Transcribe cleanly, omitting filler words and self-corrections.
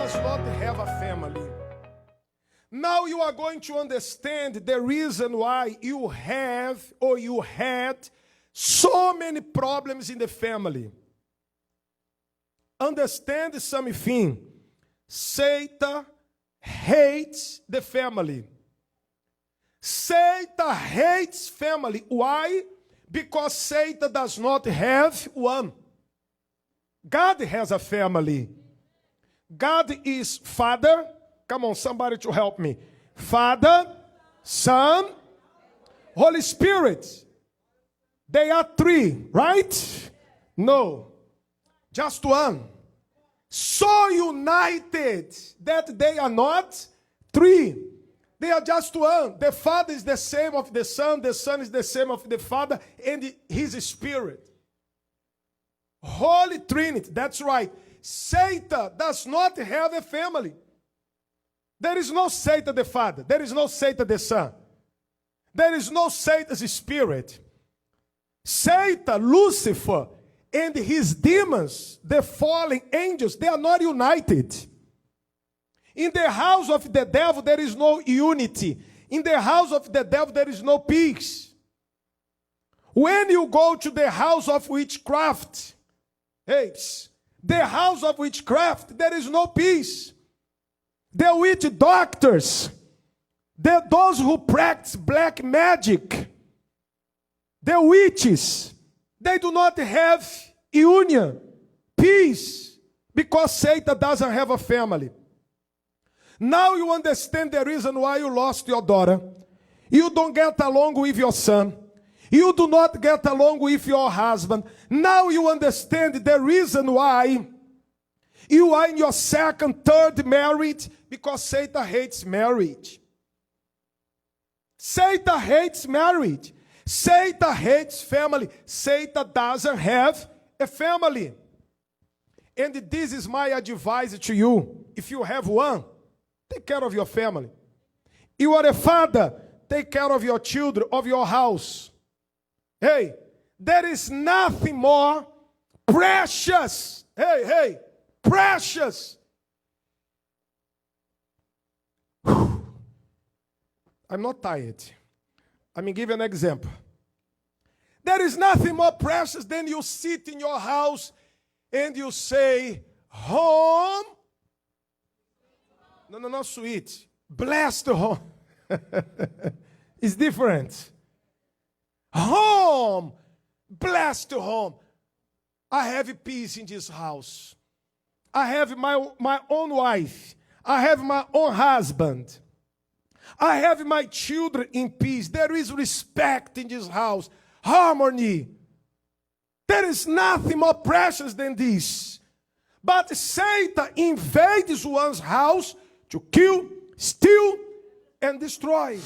does not have a family. Now you are going to understand the reason why you have or you had so many problems in the family. Understand something. Satan hates the family. Satan hates family. Why? Because Satan does not have one. God has a family. God is Father. Come on, somebody to help me. Father, Son, Holy Spirit. They are three, right? No, just one. So united that they are not three. They are just one. The Father is the same of the Son is the same of the Father, and His Spirit. Holy Trinity, that's right. Satan does not have a family. There is no Satan the Father. There is no Satan the Son. There is no Satan's spirit. Satan, Lucifer, and his demons, the fallen angels, they are not united. In the house of the devil, there is no unity. In the house of the devil, there is no peace. When you go to the house of witchcraft, the house of witchcraft, there is no peace. The witch doctors, those who practice black magic, the witches, they do not have union, peace, because Satan doesn't have a family. Now you understand the reason why you lost your daughter. You don't get along with your son. You do not get along with your husband. Now you understand the reason why you are in your second, third marriage, because Satan hates marriage. Satan hates marriage. Satan hates family. Satan doesn't have a family. And this is my advice to you. If you have one, take care of your family. You are a father, take care of your children, of your house. Hey, there is nothing more precious. Precious. I'm not tired. Let me give you an example. There is nothing more precious than you sit in your house and you say, home. No, not sweet. Blessed home. It's different. Home. Blessed home. I have peace in this house. I have my own wife. I have my own husband. I have my children in peace. There is respect in this house. Harmony. There is nothing more precious than this. But Satan invades one's house to kill, steal, and destroy.